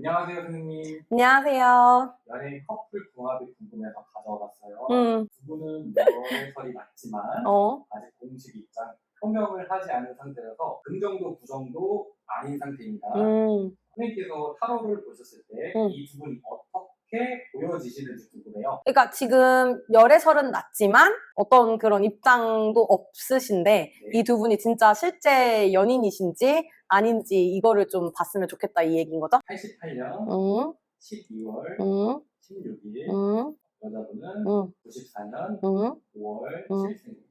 안녕하세요, 선생님. 안녕하세요. 연예인 커플 궁합이 궁금해서 가져와봤어요. 음, 두 분은 열애설이 맞지만 어, 아직 공식 입장 표명을 하지 않은 상태라서 긍정도 부정도 아닌 상태입니다. 음, 선생님께서 타로를 보셨을 때 음. 이 두 분이 어떻게 보여지시는지 궁금해요. 그러니까 지금 열애설은 났지만 어떤 그런 입장도 없으신데 이 두 분이 진짜 실제 연인이신지 아닌지 이거를 좀 봤으면 좋겠다 이 얘기인 거죠? 88년 음, 12월 음, 16일, 음, 여자분은 음, 94년 음, 5월 음. 7일생입니다.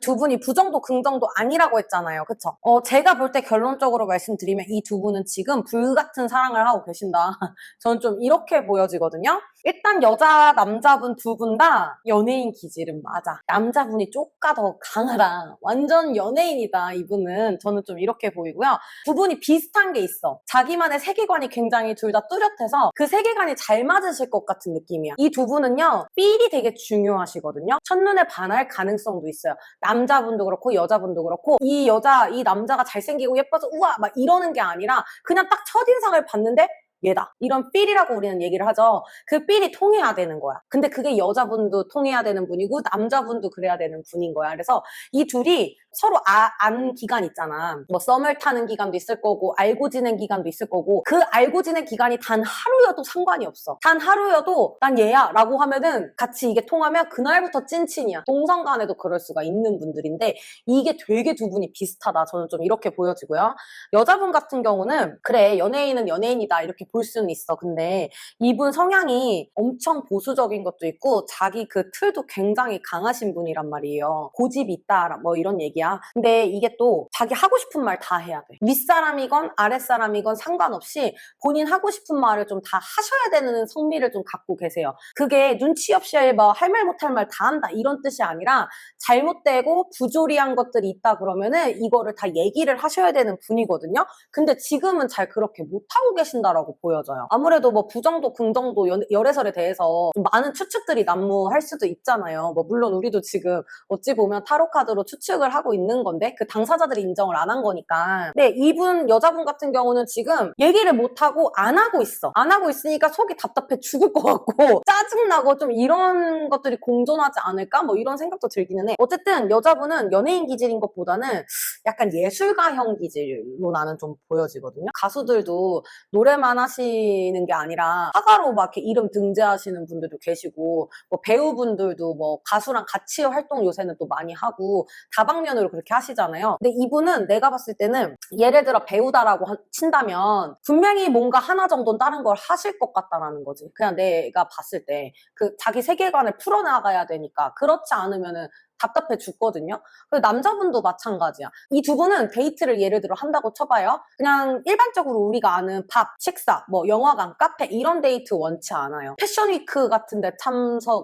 두 분이 부정도 긍정도 아니라고 했잖아요. 그쵸? 제가 볼 때 결론적으로 말씀드리면 이 두 분은 지금 불같은 사랑을 하고 계신다. 저는 좀 이렇게 보여지거든요. 일단 여자, 남자분 두 분 다 연예인 기질은 맞아. 남자분이 쪼까 더 강하다. 완전 연예인이다, 이분은. 저는 좀 이렇게 보이고요. 두 분이 비슷한 게 있어. 자기만의 세계관이 굉장히 둘 다 뚜렷해서 그 세계관이 잘 맞으실 것 같은 느낌이야. 이 두 분은요, 필이 되게 중요하시거든요. 첫눈에 반할 가능성도 있어요. 남자분도 그렇고 여자분도 그렇고 이 여자, 이 남자가 잘생기고 예뻐서 우와 막 이러는 게 아니라 그냥 딱 첫인상을 봤는데 얘다. 이런 필이라고 우리는 얘기를 하죠. 그 필이 통해야 되는 거야. 근데 그게 여자분도 통해야 되는 분이고 남자분도 그래야 되는 분인 거야. 그래서 이 둘이 서로 안 기간 있잖아. 뭐 썸을 타는 기간도 있을 거고 알고 지낸 기간도 있을 거고 그 알고 지낸 기간이 단 하루여도 상관이 없어. 단 하루여도 난 얘야 라고 하면은 같이 이게 통하면 그날부터 찐친이야. 동성 간에도 그럴 수가 있는 분들인데 이게 되게 두 분이 비슷하다. 저는 좀 이렇게 보여지고요. 여자분 같은 경우는 그래 연예인은 연예인이다 이렇게 볼 수는 있어. 근데 이분 성향이 엄청 보수적인 것도 있고 자기 그 틀도 굉장히 강하신 분이란 말이에요. 고집이 있다 뭐 이런 얘기야. 근데 이게 또 자기 하고 싶은 말 다 해야 돼. 윗사람이건 아랫사람이건 상관없이 본인 하고 싶은 말을 좀 다 하셔야 되는 성미를 좀 갖고 계세요. 그게 눈치 없이 뭐 할 말 못할 말 다 한다 이런 뜻이 아니라 잘못되고 부조리한 것들이 있다 그러면은 이거를 다 얘기를 하셔야 되는 분이거든요. 근데 지금은 잘 그렇게 못하고 계신다라고 보여져요. 아무래도 뭐 부정도 긍정도 열애설에 대해서 좀 많은 추측들이 난무할 수도 있잖아요. 뭐 물론 우리도 지금 어찌 보면 타로 카드로 추측을 하고 있는 건데 그 당사자들이 인정을 안 한 거니까. 근데 이분 여자분 같은 경우는 지금 얘기를 못하고 안 하고 있어. 안 하고 있으니까 속이 답답해 죽을 것 같고 짜증나고 좀 이런 것들이 공존하지 않을까? 뭐 이런 생각도 들기는 해. 어쨌든 여자분은 연예인 기질인 것보다는 약간 예술가형 기질로 나는 좀 보여지거든요. 가수들도 노래만 하시는 게 아니라 화가로 막 이렇게 이름 등재하시는 분들도 계시고 뭐 배우분들도 뭐 가수랑 같이 활동 요새는 또 많이 하고 다방면으로 그렇게 하시잖아요. 근데 이분은 내가 봤을 때는 예를 들어 배우다라고 친다면 분명히 뭔가 하나 정도는 다른 걸 하실 것 같다라는 거지. 그냥 내가 봤을 때 그 자기 세계관을 풀어나가야 되니까 그렇지 않으면은 답답해 죽거든요. 그리고 남자분도 마찬가지야. 이 두 분은 데이트를 예를 들어 한다고 쳐봐요. 그냥 일반적으로 우리가 아는 밥, 식사, 뭐 영화관, 카페 이런 데이트 원치 않아요. 패션위크 같은 데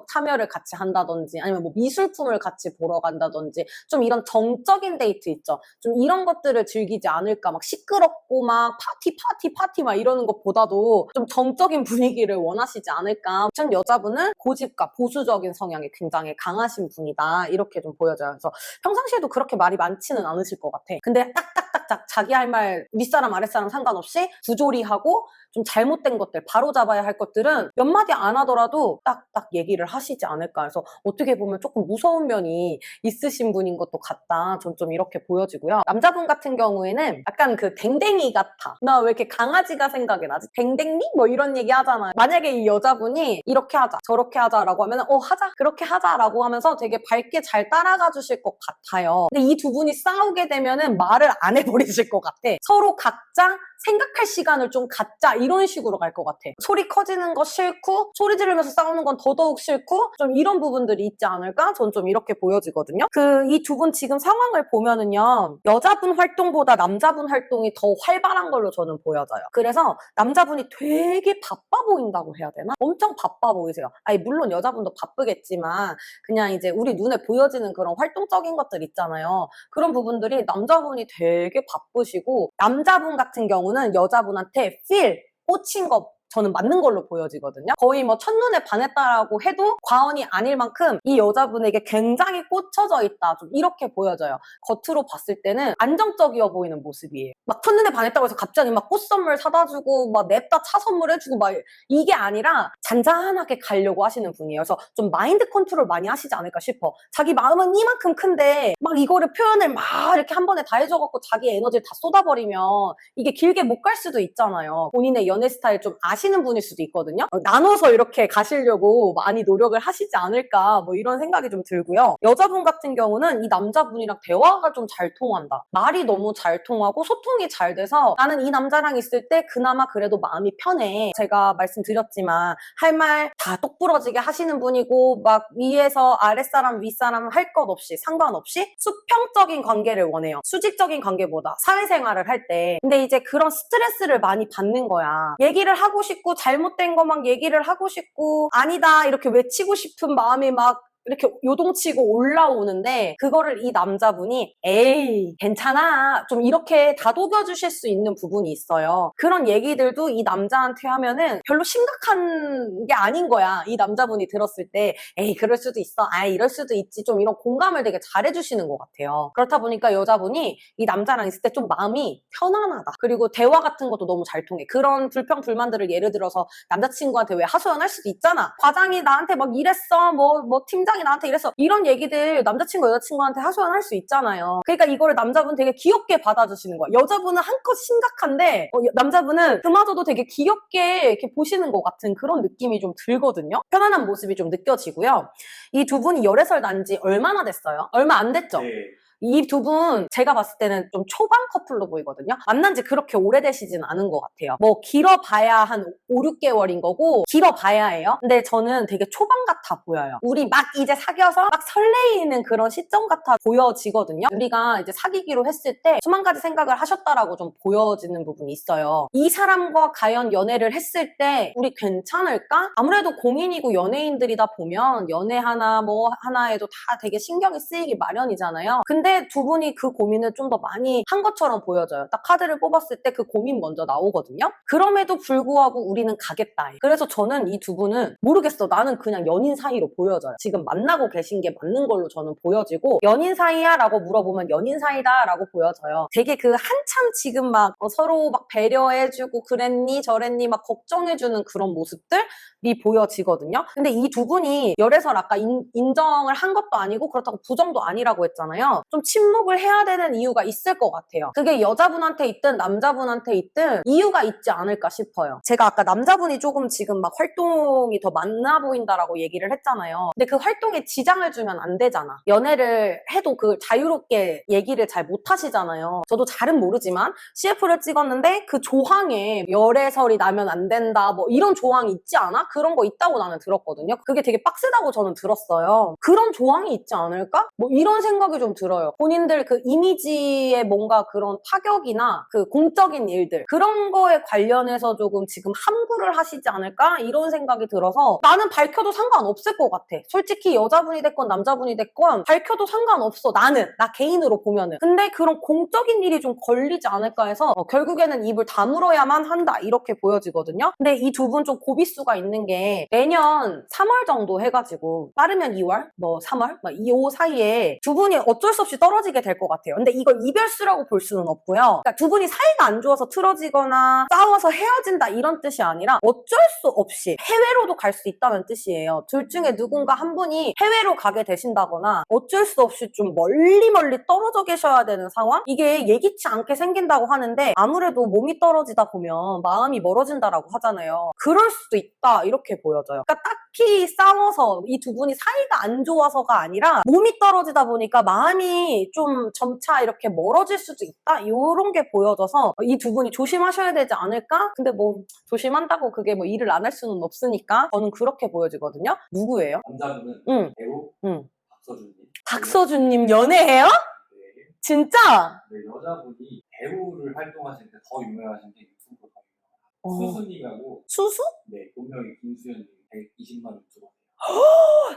참여를 같이 한다든지 아니면 뭐 미술품을 같이 보러 간다든지 좀 이런 정적인 데이트 있죠. 좀 이런 것들을 즐기지 않을까. 막 시끄럽고 막 파티 막 이러는 것보다도 좀 정적인 분위기를 원하시지 않을까. 전 여자분은 고집과 보수적인 성향이 굉장히 강하신 분이다. 이렇게 좀 보여져요. 그래서 평상시에도 그렇게 말이 많지는 않으실 것 같아. 근데 딱딱딱딱 자기 할 말 윗사람 아랫사람 상관없이 부조리하고 좀 잘못된 것들 바로잡아야 할 것들은 몇 마디 안 하더라도 딱딱 얘기를 하시지 않을까 해서 어떻게 보면 조금 무서운 면이 있으신 분인 것도 같다. 전 좀 이렇게 보여지고요. 남자분 같은 경우에는 약간 그 댕댕이 같아. 나 왜 이렇게 강아지가 생각이 나지? 댕댕이? 뭐 이런 얘기 하잖아요. 만약에 이 여자분이 이렇게 하자 저렇게 하자라고 하면 하자 그렇게 하자라고 하면서 되게 밝게 잘 따라가 주실 것 같아요. 근데 이 두 분이 싸우게 되면은 말을 안 해버리실 것 같아. 서로 각자 생각할 시간을 좀 갖자 이런 식으로 갈 것 같아. 소리 커지는 거 싫고 소리 지르면서 싸우는 건 더더욱 싫고 좀 이런 부분들이 있지 않을까? 전 좀 이렇게 보여지거든요. 이 두 분 지금 상황을 보면은요. 여자분 활동보다 남자분 활동이 더 활발한 걸로 저는 보여져요. 그래서 남자분이 되게 바빠 보인다고 해야 되나? 엄청 바빠 보이세요. 아니 물론 여자분도 바쁘겠지만 그냥 이제 우리 눈에 보여지는 그런 활동적인 것들 있잖아요. 그런 부분들이 남자분이 되게 바쁘시고 남자분 같은 경우는 여자분한테 꽂힌 거 저는 맞는 걸로 보여지거든요. 거의 뭐 첫눈에 반했다라고 해도 과언이 아닐 만큼 이 여자분에게 굉장히 꽂혀져 있다. 좀 이렇게 보여져요. 겉으로 봤을 때는 안정적이어 보이는 모습이에요. 막 첫눈에 반했다고 해서 갑자기 막 꽃 선물 사다 주고 막 냅다 차 선물해주고 막 이게 아니라 잔잔하게 가려고 하시는 분이에요. 그래서 좀 마인드 컨트롤 많이 하시지 않을까 싶어. 자기 마음은 이만큼 큰데 막 이거를 표현을 막 이렇게 한 번에 다 해줘갖고 자기 에너지를 다 쏟아버리면 이게 길게 못 갈 수도 있잖아요. 본인의 연애 스타일 좀 아시는 분일 수도 있거든요. 나눠서 이렇게 가시려고 많이 노력을 하시지 않을까 뭐 이런 생각이 좀 들고요. 여자분 같은 경우는 이 남자분이랑 대화가 좀 잘 통한다. 말이 너무 잘 통하고 소통이 잘 돼서 나는 이 남자랑 있을 때 그나마 그래도 마음이 편해. 제가 말씀드렸지만 할 말 다 똑부러지게 하시는 분이고 막 위에서 아랫사람 윗사람 할 것 없이 상관없이 수평적인 관계를 원해요. 수직적인 관계보다 사회생활을 할 때. 근데 이제 그런 스트레스를 많이 받는 거야. 얘기를 하고 싶고 잘못된 것만 얘기를 하고 싶고 아니다 이렇게 외치고 싶은 마음이 막 이렇게 요동치고 올라오는데 그거를 이 남자분이 에이 괜찮아 좀 이렇게 다독여 주실 수 있는 부분이 있어요. 그런 얘기들도 이 남자한테 하면은 별로 심각한 게 아닌 거야. 이 남자분이 들었을 때 에이 그럴 수도 있어 아 이럴 수도 있지 좀 이런 공감을 되게 잘해주시는 것 같아요. 그렇다 보니까 여자분이 이 남자랑 있을 때 좀 마음이 편안하다. 그리고 대화 같은 것도 너무 잘 통해. 그런 불평 불만들을 예를 들어서 남자친구한테 왜 하소연할 수도 있잖아. 과장이 나한테 막 이랬어 뭐 팀장이 나한테 이랬어 이런 얘기들 남자친구 여자친구한테 하소연할 수 있잖아요. 그러니까 이거를 남자분 되게 귀엽게 받아주시는 거야. 여자분은 한껏 심각한데 남자분은 그마저도 되게 귀엽게 이렇게 보시는 것 같은 그런 느낌이 좀 들거든요. 편안한 모습이 좀 느껴지고요. 이 두 분이 열애설 난 지 얼마나 됐어요? 얼마 안 됐죠? 네. 이 두 분 제가 봤을 때는 좀 초반 커플로 보이거든요. 만난 지 그렇게 오래되시진 않은 것 같아요. 뭐 길어봐야 한 5, 6개월인 거고 길어봐야예요. 근데 저는 되게 초반 같아 보여요. 우리 막 이제 사귀어서 막 설레이는 그런 시점 같아 보여지거든요. 우리가 이제 사귀기로 했을 때 수만 가지 생각을 하셨다라고 좀 보여지는 부분이 있어요. 이 사람과 과연 연애를 했을 때 우리 괜찮을까? 아무래도 고민이고 연예인들이다 보면 연애 하나 뭐 하나에도 다 되게 신경이 쓰이기 마련이잖아요. 근데 두 분이 그 고민을 좀 더 많이 한 것처럼 보여져요. 딱 카드를 뽑았을 때 그 고민 먼저 나오거든요. 그럼에도 불구하고 우리는 가겠다. 그래서 저는 이 두 분은 모르겠어. 나는 그냥 연인 사이로 보여져요. 지금 만나고 계신 게 맞는 걸로 저는 보여지고 연인 사이야? 라고 물어보면 연인 사이다 라고 보여져요. 되게 그 한참 지금 막 서로 막 배려해주고 그랬니 저랬니 막 걱정해주는 그런 모습들이 보여지거든요. 근데 이 두 분이 열애설 아까 인정을 한 것도 아니고 그렇다고 부정도 아니라고 했잖아요. 좀 침묵을 해야 되는 이유가 있을 것 같아요. 그게 여자분한테 있든 남자분한테 있든 이유가 있지 않을까 싶어요. 제가 아까 남자분이 조금 지금 막 활동이 더 많아 보인다라고 얘기를 했잖아요. 근데 그 활동에 지장을 주면 안 되잖아. 연애를 해도 그 자유롭게 얘기를 잘 못 하시잖아요. 저도 잘은 모르지만 CF를 찍었는데 그 조항에 열애설이 나면 안 된다 뭐 이런 조항이 있지 않아? 그런 거 있다고 나는 들었거든요. 그게 되게 빡세다고 저는 들었어요. 그런 조항이 있지 않을까? 뭐 이런 생각이 좀 들어요. 본인들 그 이미지에 뭔가 그런 파격이나 그 공적인 일들 그런 거에 관련해서 조금 지금 함구를 하시지 않을까? 이런 생각이 들어서 나는 밝혀도 상관없을 것 같아. 솔직히 여자분이 됐건 남자분이 됐건 밝혀도 상관없어. 나는 나 개인으로 보면은. 근데 그런 공적인 일이 좀 걸리지 않을까 해서 결국에는 입을 다물어야만 한다 이렇게 보여지거든요. 근데 이 두 분 좀 고비수가 있는 게 내년 3월 정도 해가지고 빠르면 2월 뭐 3월 막 이 사이에 두 분이 어쩔 수 없이 떨어지게 될 것 같아요. 근데 이걸 이별수라고 볼 수는 없고요. 그러니까 두 분이 사이가 안 좋아서 틀어지거나 싸워서 헤어진다 이런 뜻이 아니라 어쩔 수 없이 해외로도 갈 수 있다는 뜻이에요. 둘 중에 누군가 한 분이 해외로 가게 되신다거나 어쩔 수 없이 좀 멀리 떨어져 계셔야 되는 상황? 이게 예기치 않게 생긴다고 하는데 아무래도 몸이 떨어지다 보면 마음이 멀어진다라고 하잖아요. 그럴 수도 있다 이렇게 보여져요. 그러니까 딱히 싸워서 이 두 분이 사이가 안 좋아서가 아니라 몸이 떨어지다 보니까 마음이 좀 점차 이렇게 멀어질 수도 있다 이런 게 보여져서 이 두 분이 조심하셔야 되지 않을까? 근데 뭐 조심한다고 그게 뭐 일을 안 할 수는 없으니까 저는 그렇게 보여지거든요. 누구예요? 남자분은 응. 배우 응. 박서준님. 박서준님 연애해요? 네. 진짜? 네, 여자분이 배우를 활동하실 때 더 유명하신 게 유튜브로 더 유명해요. 수수님이라고. 수수? 네, 본명이 김수현님 120만 유튜버.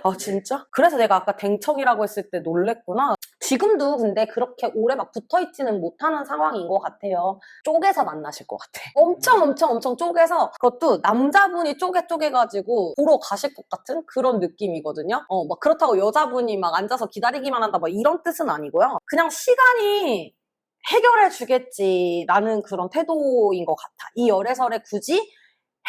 아 진짜? 그래서 내가 아까 댕청이라고 했을 때 놀랬구나. 지금도 근데 그렇게 오래 막 붙어있지는 못하는 상황인 것 같아요. 쪼개서 만나실 것 같아. 엄청 쪼개서, 그것도 남자분이 쪼개가지고 보러 가실 것 같은 그런 느낌이거든요. 막 그렇다고 여자분이 막 앉아서 기다리기만 한다, 막 이런 뜻은 아니고요. 그냥 시간이 해결해 주겠지, 라는 그런 태도인 것 같아. 이 열애설에 굳이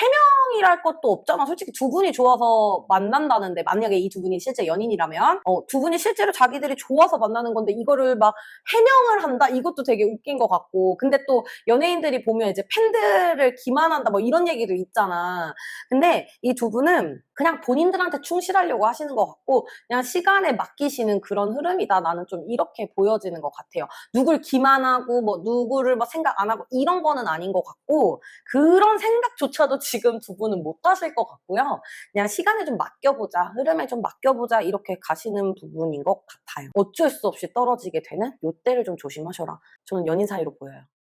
해명이랄 것도 없잖아. 솔직히 두 분이 좋아서 만난다는데, 만약에 이 두 분이 실제 연인이라면, 두 분이 실제로 자기들이 좋아서 만나는 건데, 이거를 막 해명을 한다? 이것도 되게 웃긴 것 같고. 근데 또 연예인들이 보면 이제 팬들을 기만한다, 뭐 이런 얘기도 있잖아. 근데 이 두 분은 그냥 본인들한테 충실하려고 하시는 것 같고, 그냥 시간에 맡기시는 그런 흐름이다. 나는 좀 이렇게 보여지는 것 같아요. 누굴 기만하고, 뭐 누구를 뭐 생각 안 하고, 이런 거는 아닌 것 같고, 그런 생각조차도 지금 두 분은 못 하실 것 같고요. 그냥 시간에 좀 맡겨보자, 흐름에 좀 맡겨보자, 이렇게 가시는 부분인 것 같아요. 어쩔 수 없이 떨어지게 되는 요때를 좀 조심하셔라. 저는 연인 사이로 보여요.